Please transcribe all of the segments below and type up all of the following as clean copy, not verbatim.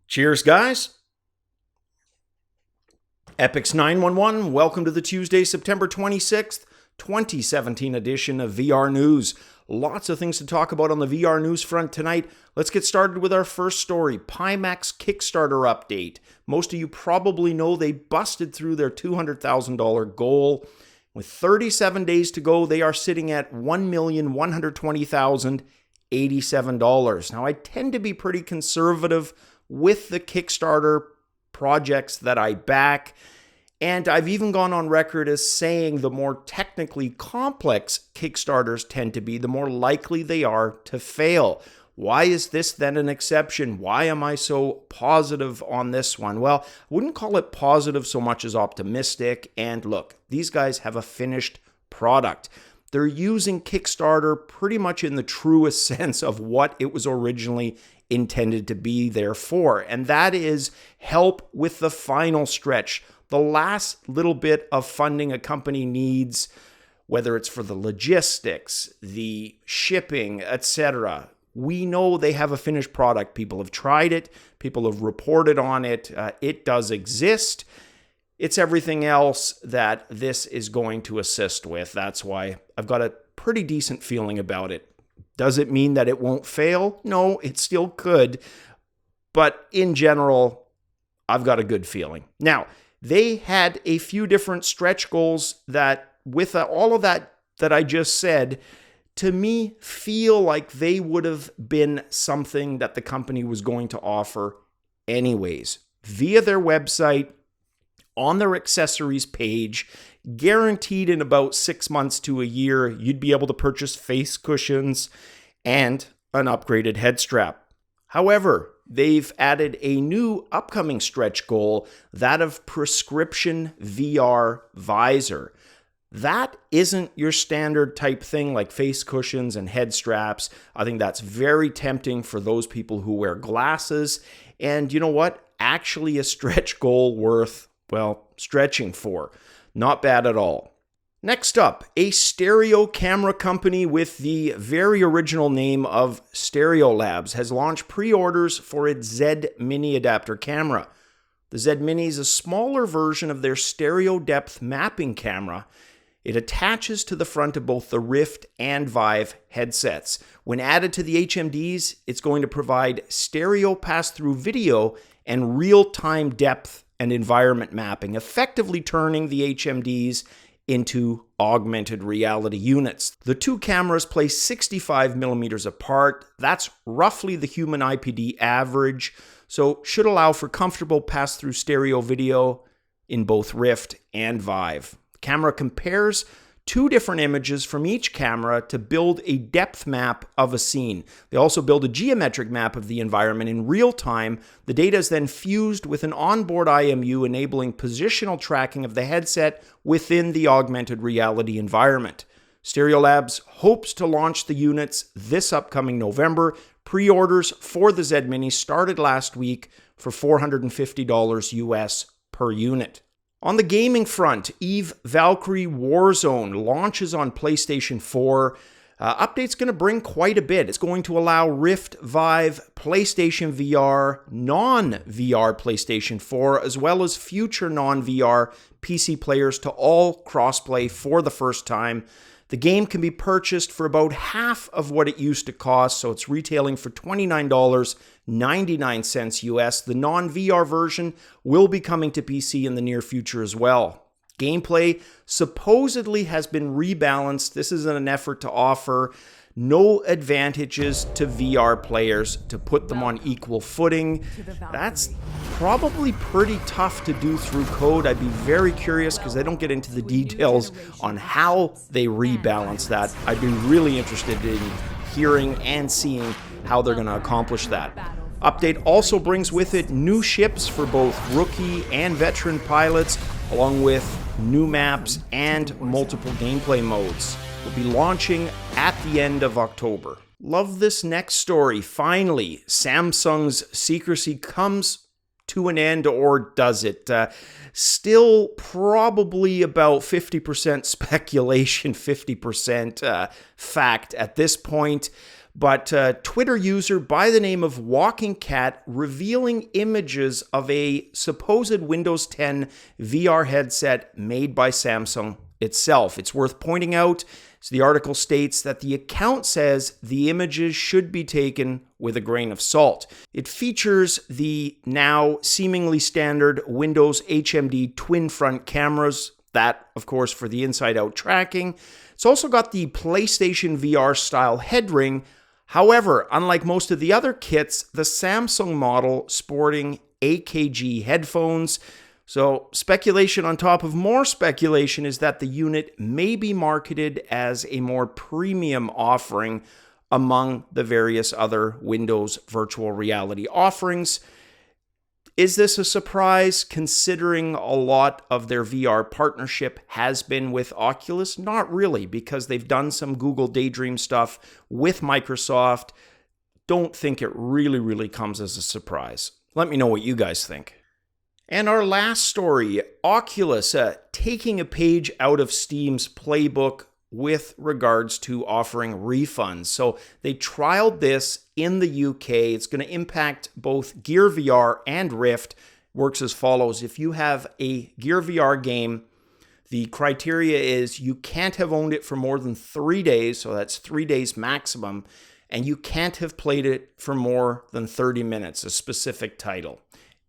Cheers, guys. Epix 911, welcome to the Tuesday, September 26th, 2017 edition of VR News. Lots of things to talk about on the VR news front tonight. Let's get started with our first story, Pimax Kickstarter update. Most of you probably know they busted through their $200,000 goal. With 37 days to go, they are sitting at $1,120,087. Now, I tend to be pretty conservative with the Kickstarter projects that I back, and I've even gone on record as saying the more technically complex Kickstarters tend to be, the more likely they are to fail. Why is this then an exception? Why am I so positive on this one? Well, I wouldn't call it positive so much as optimistic. And look, these guys have a finished product. They're using Kickstarter pretty much in the truest sense of what it was originally intended to be there for. And that is help with the final stretch, the last little bit of funding a company needs, whether it's for the logistics, the shipping, etc. We know they have a finished product. People have tried it. People have reported on it. It does exist. It's everything else that this is going to assist with. That's why I've got a pretty decent feeling about it. Does it mean that it won't fail? No, it still could. But in general, I've got a good feeling. Now, they had a few different stretch goals that, with all of that I just said, to me, feel like they would have been something that the company was going to offer anyways. Via their website, on their accessories page, guaranteed in about 6 months to a year, you'd be able to purchase face cushions and an upgraded head strap. However, they've added a new upcoming stretch goal, that of prescription VR visor. That isn't your standard type thing like face cushions and head straps. I think that's very tempting for those people who wear glasses. And you know what? Actually a stretch goal worth, well, stretching for. Not bad at all. Next up, a stereo camera company with the very original name of Stereolabs has launched pre-orders for its Zed Mini adapter camera. The Zed Mini is a smaller version of their stereo depth mapping camera. It attaches to the front of both the Rift and Vive headsets. When added to the HMDs, it's going to provide stereo pass-through video and real-time depth and environment mapping, effectively turning the HMDs into augmented reality units. The two cameras place 65 millimeters apart. That's roughly the human IPD average, so should allow for comfortable pass-through stereo video in both Rift and Vive. The camera compares two different images from each camera to build a depth map of a scene. They also build a geometric map of the environment in real time. The data is then fused with an onboard IMU, enabling positional tracking of the headset within the augmented reality environment. Stereolabs hopes to launch the units this upcoming November. Pre-orders for the Zed Mini started last week for $450 US per unit. On the gaming front, Eve Valkyrie Warzone launches on PlayStation 4. Update's going to bring quite a bit. It's going to allow Rift, Vive, PlayStation VR, non-VR PlayStation 4, as well as future non-VR PC players to all crossplay for the first time. The game can be purchased for about half of what it used to cost, so it's retailing for $29.99 US. The non-VR version will be coming to PC in the near future as well. Gameplay supposedly has been rebalanced. This is in an effort to offer no advantages to VR players, to put them on equal footing. That's probably pretty tough to do through code. I'd be very curious because they don't get into the details on how they rebalance that. I'd be really interested in hearing and seeing how they're going to accomplish that. Update also brings with it new ships for both rookie and veteran pilots, along with new maps and multiple gameplay modes. Will be launching at the end of October. Love this next story. Finally, Samsung's secrecy comes to an end, or does it? Still probably about 50% speculation, 50% fact at this point. but a Twitter user by the name of Walking Cat revealing images of a supposed Windows 10 VR headset made by Samsung itself. It's worth pointing out, so the article states that the account says the images should be taken with a grain of salt. It features the now seemingly standard Windows HMD twin front cameras, that, of course, for the inside-out tracking. It's also got the PlayStation VR style head ring. However, unlike most of the other kits, the Samsung model sporting AKG headphones. So speculation on top of more speculation is that the unit may be marketed as a more premium offering among the various other Windows virtual reality offerings. Is this a surprise considering a lot of their VR partnership has been with Oculus? Not really, because they've done some Google Daydream stuff with Microsoft. Don't think it really comes as a surprise. Let me know what you guys think. And our last story, Oculus taking a page out of Steam's playbook with regards to offering refunds. So they trialed this in the UK. It's going to impact both Gear VR and Rift. Works as follows. If you have a Gear VR game, the criteria is you can't have owned it for more than 3 days, so that's 3 days maximum, and you can't have played it for more than 30 minutes, a specific title.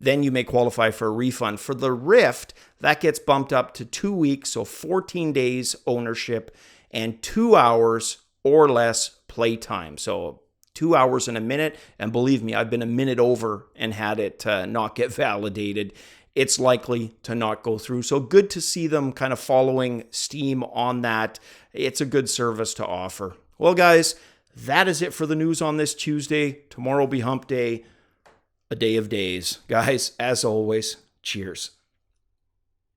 Then you may qualify for a refund. For the Rift, that gets bumped up to 2 weeks, so 14 days ownership and 2 hours or less playtime. So 2 hours and a minute, and believe me, I've been a minute over and had it not get validated. It's likely to not go through. So good to see them kind of following Steam on that. It's a good service to offer. Well, guys, that is it for the news on this Tuesday. Tomorrow will be hump day. A day of days. Guys, as always, cheers.